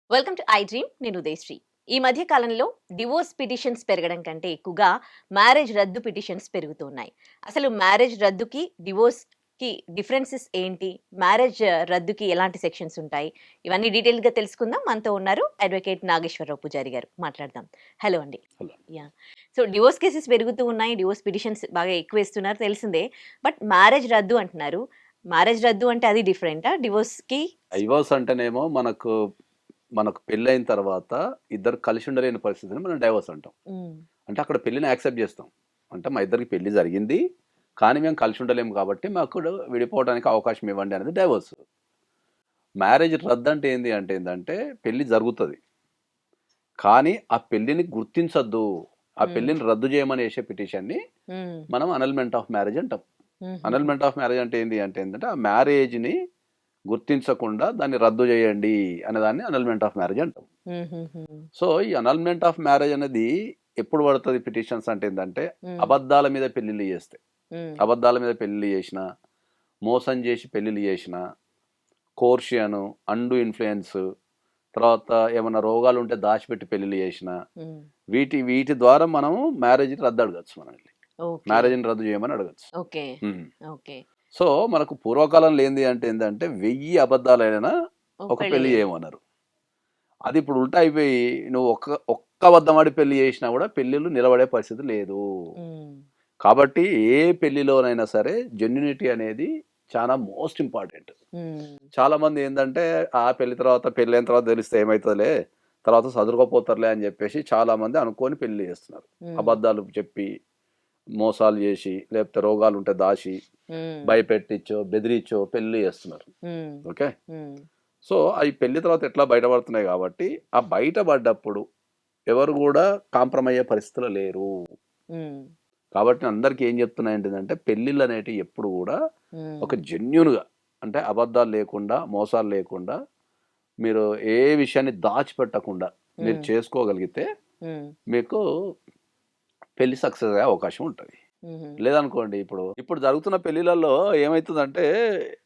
Welcome to I dream. నేను ఉదయశ్రీ. ఈ మధ్య కాలంలో డివోర్స్ పిటిషన్స్ పెరగడం కంటే ఎక్కువగా మ్యారేజ్ రద్దు పిటిషన్స్ పెరుగుతున్నాయి. అసలు మ్యారేజ్ రద్దుకి డివోర్స్ కి డిఫరెన్సెస్ ఏంటి? మ్యారేజ్ రద్దుకి ఎలాంటి సెక్షన్స్ ఉంటాయి? ఇవన్నీ డీటెయిల్ గా తెలుసుకుందాం. మనతో ఉన్నారు అడ్వకేట్ నాగేశ్వరరావు పూజారి గారు. మాట్లాడదాం. హలో అండి. Hello. Yeah! So divorce cases పెరుగుతూ ఉన్నాయి. డివోర్స్ పిటిషన్స్ బాగా ఎక్కువేస్తున్నారు తెలిసిందే. బట్ మ్యారేజ్ రద్దు అంటున్నారు. మ్యారేజ్ రద్దు అంటే అది డిఫరెంటా? డివోర్స్‌కి డైవోర్స్ అంటేనేమో మనకు మనకు పెళ్ళైన తర్వాత ఇద్దరు కలిసి ఉండలేని పరిస్థితిని మనం డైవోర్స్ అంటాం. హ్మ్. అంటే అక్కడ పెళ్ళిని యాక్సెప్ట్ చేస్తాం. అంటే మా ఇద్దరికి పెళ్లి జరిగింది. కానీ మేము కలిసి ఉండలేము కాబట్టి మాకు విడిపోవడానికి అవకాశం ఇవ్వండి అనేది డైవోర్స్. మ్యారేజ్ రద్దు అంటే ఏంటంటే పెళ్లి జరుగుతది. కానీ ఆ పెళ్లిని గుర్తించొద్దు. ఆ హ్మ్. పెళ్లిని రద్దు చేయమని ఏసే పిటిషన్‌ని హ్మ్. మనం అనల్మెంట్ ఆఫ్ మ్యారేజ్ అంటాం. హుహుహు. అనల్మెంట్ ఆఫ్ మ్యారేజ్ అంటే ఏంటంటే ఆ మ్యారేజ్‌ని గుర్తించకుండా దాన్ని రద్దు చేయండి అనేదాన్ని అనల్మెంట్ ఆఫ్ మ్యారేజ్ అంటాం. హుహుహు. సో ఈ అనల్మెంట్ ఆఫ్ మ్యారేజ్ అనేది ఎప్పుడు పడుతుంది పిటిషన్స్ అంటే ఏంటంటే హ్మ్. అబద్ధాల మీద పెళ్లిళ్ళు చేస్తే, హ్మ్. అబద్ధాల మీద పెళ్లిళ్ళు చేసిన, మోసం చేసి పెళ్లిళ్ళు చేసిన, కోర్షియన్, అండు ఇన్ఫ్లుయెన్స్, తర్వాత ఏమైనా రోగాలు ఉంటే దాచిపెట్టి పెళ్లిళ్ళు చేసిన, హ్మ్. వీటి ద్వారా మనం మ్యారేజ్ రద్దు అడగచ్చు. మనల్ని ఓకే. మ్యారేజ్ని రద్దు చేయమని అడగచ్చు. ఓకే. ఓకే. సో మనకు పూర్వకాలంలో ఏంటంటే 1000 అబద్ధాలైనా ఓహ్! ఒక పెళ్లి పెళ్లి చేయాలి. చేయమన్నారు. అది ఇప్పుడు ఉల్టా అయిపోయి నువ్వు ఒక్క అబద్ధం ఆడి పెళ్లి చేసినా కూడా పెళ్ళిళ్ళు నిలబడే పరిస్థితి లేదు. హ్మ్. కాబట్టి ఏ పెళ్లిలోనైనా సరే జెన్యూనిటీ అనేది చాలా మోస్ట్ ఇంపార్టెంట్. హ్మ్. చాలామంది ఏందంటే పెళ్ళైన తర్వాత తెలిస్తే ఏమైతదిలే, తర్వాత సదురుకోపోతారులే అని చెప్పేసి చాలామంది అనుకోని పెళ్లి చేస్తున్నారు. హ్మ్. అబద్ధాలు చెప్పి, మోసాలు చేసి, లేకపోతే రోగాలుంటే దాచి, హ్మ్. భయపెట్టించో, బెదిరించో పెళ్లి చేస్తున్నారు. హ్మ్. ఓకే. హ్మ్. సో అవి పెళ్లి తర్వాత ఎట్లా బయటపడుతున్నాయి కాబట్టి ఆ బయటపడ్డప్పుడు ఎవరు కూడా కాంప్రమైజ్ అయ్యే పరిస్థితిలో లేరు. హ్మ్. కాబట్టి అందరికీ ఏం చెప్తున్నా ఏంటిదంటే పెళ్ళిళ్ళు అనేటివి ఎప్పుడు కూడా హ్మ్. ఒక జెన్యూన్గా, అంటే అబద్ధాలు లేకుండా, మోసాలు లేకుండా, మీరు ఏ విషయాన్ని దాచిపెట్టకుండా మీరు హ్మ్. చేసుకోగలిగితే హ్మ్. మీకు పెళ్లి సక్సెస్ అయ్యే అవకాశం ఉంటుంది. హుహు. లేదనుకోండి, ఇప్పుడు జరుగుతున్న పెళ్ళిళ్ళల్లో ఏమైతుందంటే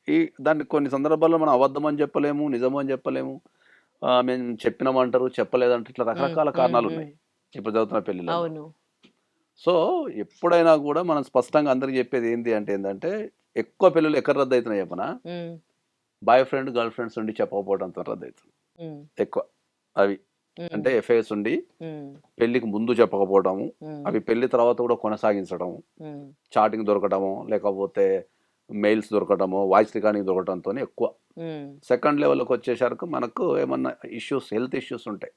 ఈ దాన్ని కొన్ని సందర్భాల్లో మనం అబద్ధం అని చెప్పలేము, నిజము అని చెప్పలేము. మేము చెప్పినామంటారు, చెప్పలేదంటారు. ఇట్లా హ్మ్. రకరకాల హ్మ్. హ్మ్. కారణాలున్నాయి ఇప్పుడు జరుగుతున్న పెళ్ళిళ్ళల్లో. అవును. సో, ఎప్పుడైనా గూడా మనం స్పష్టంగా అందరికి చెప్పేది ఏంటంటే ఎక్కువ పెళ్ళిళ్ళు ఎక్కడ రద్దయితున్నాయి చెప్పనా? హ్మ్. బాయ్ ఫ్రెండ్, గర్ల్ ఫ్రెండ్స్ ఉండి చెప్పకపోవడంతో రద్దయితుంది హ్మ్. ఎక్కువ. అవి. హ్మ్. అంటే ఎఫైర్స్ ఉండి హ్మ్. పెళ్ళికి ముందు చెప్పకపోవడము, హ్మ్. అవి పెళ్లి తర్వాత కూడా కొనసాగించడము, హ్మ్. చాటింగ్ దొరకడమో, లేకపోతే మెయిల్స్ దొరకడమో, వాయిస్ రికార్డింగ్ దొరకడంతోనే ఎక్కువ. హ్మ్. సెకండ్ లెవెల్‌కొచ్చేసరికి మనకు ఏమన్నా హెల్త్ ఇష్యూస్ ఉంటాయి.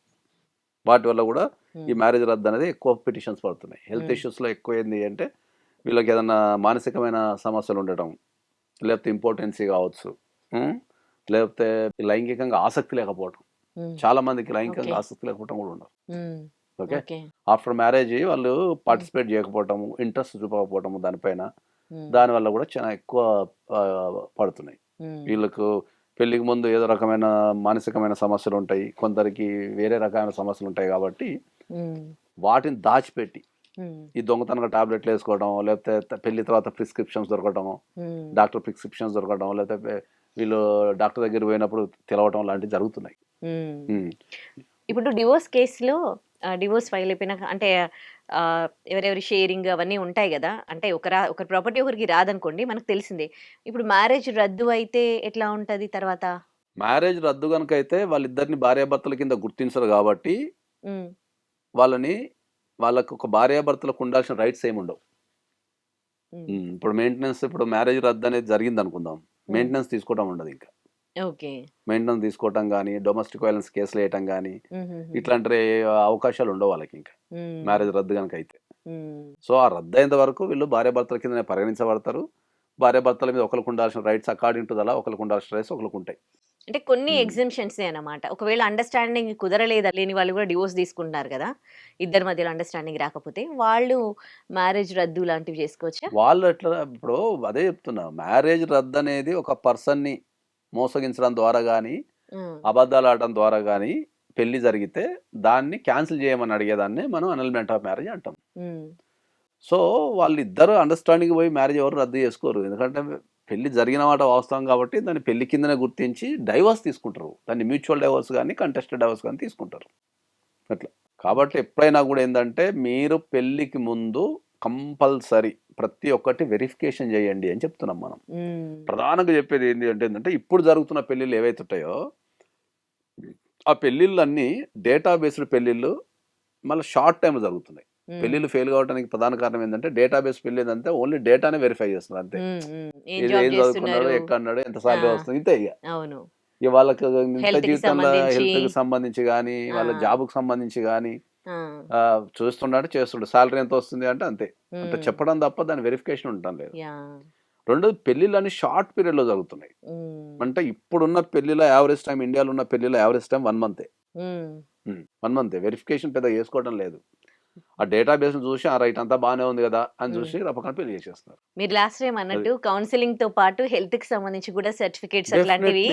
వాటి వల్ల గూడా ఈ హ్మ్. మ్యారేజ్ రద్దనేది ఎక్కువ పిటిషన్స్ పడుతున్నాయి. హెల్త్ హ్మ్. ఇష్యూస్‌లో ఎక్కువేంది అంటే వీళ్ళకేదన్నా మానసికమైన సమస్యలుండటం, లేకపోతే ఇంపార్టెన్సీ కావచ్చు. హ్మ్. లేకపోతే లైంగికంగా ఆసక్తి లేకపోవటం. హ్మ్. చాలా మందికి ఓకే. లైంగికంగా ఆసక్తి లేకపోవటం గూడా ఉండదు. హ్మ్. ఓకే. ఓకే. ఆఫ్టర్ మ్యారేజ్ వాళ్ళు హ్మ్. పార్టిసిపేట్ చేయకపోవటము, ఇంట్రెస్ట్ చూపకపోవటము దానిపైన. హ్మ్. దానివల్ల గూడా చాలా ఎక్కువ పడుతున్నాయి. హ్మ్. వీళ్ళకు పెళ్ళికి ముందు ఏదో రకమైన మానసికమైన సమస్యలుంటాయి. కొందరికి వేరే రకమైన సమస్యలుంటాయి గాబట్టి, హ్మ్. వాటిని దాచిపెట్టి హ్మ్. ఈ దొంగతనంగా టాబ్లెట్‌లేసుకోవడం, లేకపోతే పెళ్లి తర్వాత ప్రిస్క్రిప్షన్స్ దొరకటము, హ్మ్. డాక్టర్ ప్రిస్క్రిప్షన్స్ దొరకడం, లేకపోతే వీళ్ళు డాక్టర్ దగ్గరికి పోయినప్పుడు తెలవటం లాంటివి జరుగుతున్నాయి. హ్మ్. హ్మ్. ఇప్పుడు డివోర్స్ కేస్‌లో డివోర్స్ ఫైల్ అయిపోయినాక అంటే ఎవరెవరి షేరింగ్ అవన్నీ ఉంటాయి గదా! అంటే ఒకరి ప్రాపర్టీ ఒకరికి రాదనుకోండి మనకు తెలిసిందే. ఇప్పుడు మ్యారేజ్ రద్దు అయితే ఎట్లా ఉంటది తర్వాత? మ్యారేజ్ రద్దు గనుకైతే వాళ్ళిద్దరిని భార్యాభర్తల కింద గుర్తించరు గాబట్టి, హ్మ్. వాళ్ళని వాళ్ళకొక భార్యాభర్తలకు ఉండాల్సిన రైట్స్ ఏముండవు. హ్మ్. ఇప్పుడు మ్యారేజ్ రద్దనేది జరిగిందనుకుందాం. హ్మ్. మెయింటెనెన్స్ తీసుకోవడం ఉండదింక. ఓకే. మెయింటెనెన్స్ తీసుకోవటం గానీ, డొమెస్టిక్ వయలెన్స్ కేసులేయటం గానీ, హుహుహు. ఇట్లాంటి అవకాశాలుండవు వాళ్ళకింక. హ్మ్. మ్యారేజ్ రద్దు గనుకైతే. హ్మ్. సో, ఆ రద్దయ్యేంత వరకు వీళ్ళు భార్యాభర్తల కిందనే పరిగణించబడతారు. భార్యాభర్తల మీద ఒకళ్ళకి ఉండాల్సిన rights according to the law ఒకళ్ళకి ఉండాల్సిన రైట్స్ ఒకళ్ళకుంటాయి. అంటే కొన్ని హ్మ్. ఎగ్జంప్షన్సే అన్నమాట. ఒకవేళ అండర్‌స్టాండింగ్ కుదరలేదా లేని వాళ్ళు గూడా డివోర్స్ తీసుకుంటున్నారు గదా! ఇద్దరి మధ్యలో అండర్‌స్టాండింగ్ రాకపోతే వాళ్ళు మ్యారేజ్ రద్దు లాంటివి చేసుకోవచ్చా? వాళ్ళు ఎట్లా ఇప్పుడు అదే చెప్తున్నా. మ్యారేజ్ రద్దనేది ఒక పర్సన్‌ని మోసగించడం ద్వారా గానీ, హ్మ్. అబద్ధాలాడటం ద్వారా గానీ పెళ్లి జరిగితే దాన్ని క్యాన్సెల్ చేయమని అడిగేదాన్ని మనం అనల్మెంట్ ఆఫ్ మ్యారేజ్ అంటాం. హ్మ్. సో, వాళ్ళిద్దరూ అండర్‌స్టాండింగ్‌కి పోయి మ్యారేజ్ ఎవరు రద్దు చేసుకోరు. ఎందుకంటే పెళ్లి జరిగిన మాట వాస్తవం కాబట్టి దాన్ని పెళ్లి కిందనే గుర్తించి డైవర్స్ తీసుకుంటారు. దాన్ని మ్యూచువల్ డైవర్స్ కానీ కంటెస్టెడ్ డైవర్స్ కానీ తీసుకుంటారు అట్లా. కాబట్టి ఎప్పుడైనా కూడా ఏంటంటే మీరు పెళ్లికి ముందు కంపల్సరీ ప్రతి ఒక్కటి వెరిఫికేషన్ చేయండి అని చెప్తున్నాం మనం. ప్రధానంగా చెప్పేది ఏంటంటే ఇప్పుడు జరుగుతున్న పెళ్ళిళ్ళు ఏవైతే ఉంటాయో ఆ పెళ్ళిళ్ళన్నీ డేటా బేస్డ్ పెళ్ళిళ్ళు మళ్ళీ షార్ట్ టైం జరుగుతున్నాయి. పెళ్ళిళ్ళు ఫెయిల్ కావడానికి ప్రధాన కారణం ఏంటంటే డేటాబేస్ పెళ్ళి ఏంటంటే ఓన్లీ డేటానే వెరిఫై చేస్తున్నారు అంతే. ఏం చదువుకున్నాడు, ఎక్కడ అన్నాడు, ఎంత సాలరీ వస్తుంది, ఇంతే. ఇక వాళ్ళకి ఇంత జీవితంలో హెల్త్ కి సంబంధించి కానీ వాళ్ళ జాబ్ కి సంబంధించి కానీ చూస్తున్నాడు, చేస్తుండే సాలరీ ఎంత వస్తుంది అంటే అంతే. అంటే చెప్పడం తప్ప దాని వెరిఫికేషన్ ఉండటం లేదు. రెండోది పెళ్లిళ్ళు అన్ని షార్ట్ పీరియడ్ లో జరుగుతున్నాయి. అంటే ఇప్పుడున్న పెళ్లిలో యావరేజ్ టైం, ఇండియాలో ఉన్న పెళ్లిలో average time 1 month. 1 month verification పెద్ద చేసుకోవడం లేదు. ఆ డేటాబేస్ చూసి రైట్ అంతా బాగానే ఉంది కదా అని చూసి రపకన పెళ్లి చేసేస్తున్నారు. మీరు లాస్ట్ టైం అన్నట్టు కౌన్సిలింగ్ తో పాటు హెల్త్ కి సంబంధించి కూడా సర్టిఫికేట్స్ అట్లాంటివి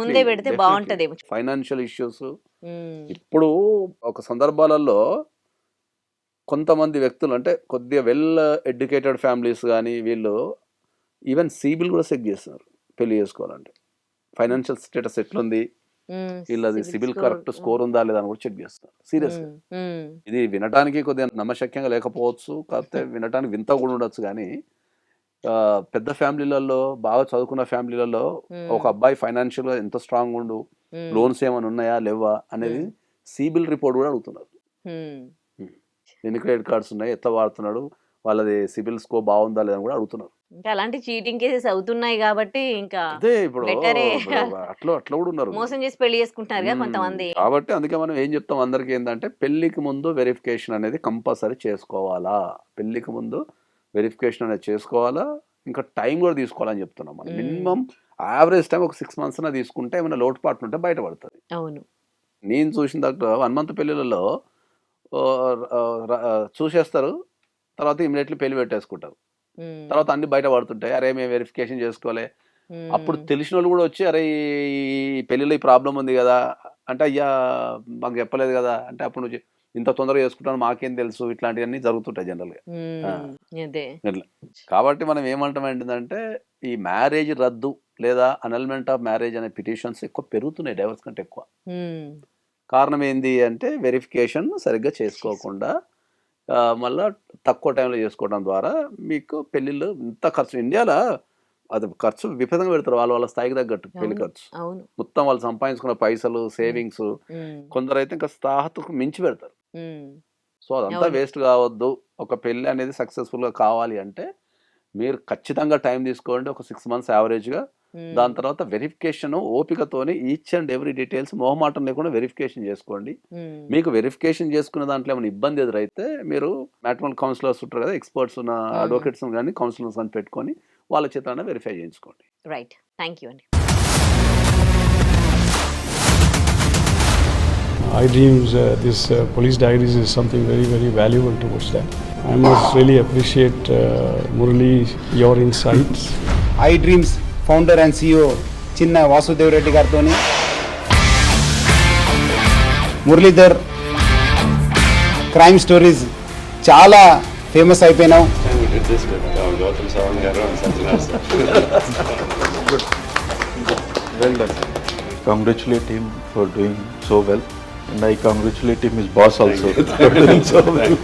ముందే పెడితే బాగుంటదేమో. ఫైనాన్షియల్ ఇష్యూస్ ఇప్పుడు ఒక సందర్భాలలో కొంతమంది వ్యక్తులు అంటే కొద్దిగా వెల్ ఎడ్యుకేటెడ్ ఫ్యామిలీస్ కానీ వీళ్ళు ఈవెన్ సిబిల్ కూడా చెక్ చేస్తున్నారు పెళ్లి చేసుకోవాలంటే. ఫైనాన్షియల్ స్టేటస్ ఎట్లుంది, వీళ్ళది సిబిల్ కరెక్ట్ స్కోర్ ఉందా లేదా అని కూడా చెక్ చేస్తారు సీరియస్ గా. ఇది వినటానికి కొద్దిగా నమ్మశక్యంగా లేకపోవచ్చు, కాకపోతే వినటానికి వింత కూడా ఉండొచ్చు. కానీ పెద్ద ఫ్యామిలీలలో బాగా చదువుకున్న ఫ్యామిలీలలో ఒక అబ్బాయి ఫైనాన్షియల్ గా ఎంత స్ట్రాంగ్ ఉండు, లోన్స్ ఏమైనా ఉన్నాయా లేవా అనేది సిబిల్ రిపోర్ట్ కూడా అడుగుతున్నారు. ఎన్ని క్రెడిట్ కార్డ్స్ ఉన్నాయి, ఎట్లా వాడుతున్నాడు, వాళ్ళది సిబిల్ స్కోర్ బాగుందా లేదని కూడా అడుగుతున్నారు. ఇంకా అలాంటి చీటింగ్ కేసెస్ అవుతున్నాయి కాబట్టి ఇంకా అదే ఇప్పుడు అట్లా కూడా ఉన్నారు, మోసం చేసి పెళ్లి చేసుకుంటున్నారు కదా కొంతమంది. కాబట్టి అందుకే మనం ఏం చెప్తాం అందరికి ఏంటంటే పెళ్లికి ముందు వెరిఫికేషన్ అనేది కంపల్సరీ చేసుకోవాలా. పెళ్లికి ముందు వెరిఫికేషన్ అనేది చేసుకోవాలా, ఇంకా టైం కూడా తీసుకోవాలని చెప్తున్నాం మనం. మినిమం యావరేజ్ టైం ఒక 6 months తీసుకుంటే ఏమైనా లోటుపాట్లు ఉంటే బయటపడుతుంది. అవును, నేను చూసిన దగ్గర 1 month పెళ్లిళ్ళలో చూసేస్తారు, తర్వాత ఇమీడియట్లీ పెళ్లి పెట్టేసుకుంటారు. తర్వాత అన్ని బయట పడుతుంటాయి, అరే మేము వెరిఫికేషన్ చేసుకోలే. అప్పుడు తెలిసిన వాళ్ళు కూడా వచ్చి అరే ఈ పెళ్లిలో ఈ ప్రాబ్లం ఉంది కదా అంటే, అయ్యా మాకు చెప్పలేదు కదా అంటే, అప్పుడు నువ్వు ఇంత తొందరగా చేసుకుంటాను మాకేం తెలుసు, ఇట్లాంటివన్నీ జరుగుతుంటాయి జనరల్గా. ఇట్లా కాబట్టి మనం ఏమంటాం ఏంటంటే ఈ మ్యారేజ్ రద్దు లేదా అనల్మెంట్ ఆఫ్ మ్యారేజ్ అనే పిటిషన్స్ ఎక్కువ పెరుగుతున్నాయి డైవర్స్ కంటే ఎక్కువ. కారణం ఏంది అంటే వెరిఫికేషన్ సరిగ్గా చేసుకోకుండా మళ్ళీ తక్కువ టైంలో చేసుకోవడం ద్వారా మీకు పెళ్ళిళ్ళు ఇంత ఖర్చు. ఇండియాలో అది ఖర్చు విపరీతంగా పెడతారు వాళ్ళ స్థాయికి తగ్గట్టు పెళ్లి ఖర్చు. మొత్తం వాళ్ళు సంపాదించుకున్న పైసలు సేవింగ్స్ కొందరు అయితే ఇంకా స్థాహతకు మించి పెడతారు. సో అదంతా వేస్ట్ కావద్దు. ఒక పెళ్ళి అనేది సక్సెస్ఫుల్గా కావాలి అంటే మీరు ఖచ్చితంగా టైం తీసుకోండి, ఒక 6 months యావరేజ్గా. దాని తర్వాత వెరిఫికేషన్ ఓపికతోని ఈచ్ అండ్ ఎవ్రీ డీటెయిల్స్ మొహమాటం లేకుండా వెరిఫికేషన్ చేసుకోండి. మీకు వెరిఫికేషన్ చేసుకున్న దాంట్లో ఏమైనా ఇబ్బంది ఎదురైతే మీరు మ్యాట్రిమోనియల్ కౌన్సిలర్స్ ఉంటారు కదా, ఎక్స్పర్ట్స్ ఉన్న అడ్వకేట్స్ కానీ కౌన్సిలర్స్ అని పెట్టుకొని వాళ్ళ చేత వెరిఫై చేయించుకోండి. రైట్, థ్యాంక్ యూ అండి. iDreams, this police diaries is something very, very valuable towards that. I must really appreciate Murali, your insights. iDreams founder and CEO చిన్న వాసుదేవ్ రెడ్డి గారితో మురళీధర్ క్రైమ్ స్టోరీస్ చాలా famous అయిపోయినావు. Well done. Congratulate him for doing so well, and I congratulate him, his boss also, for doing so well.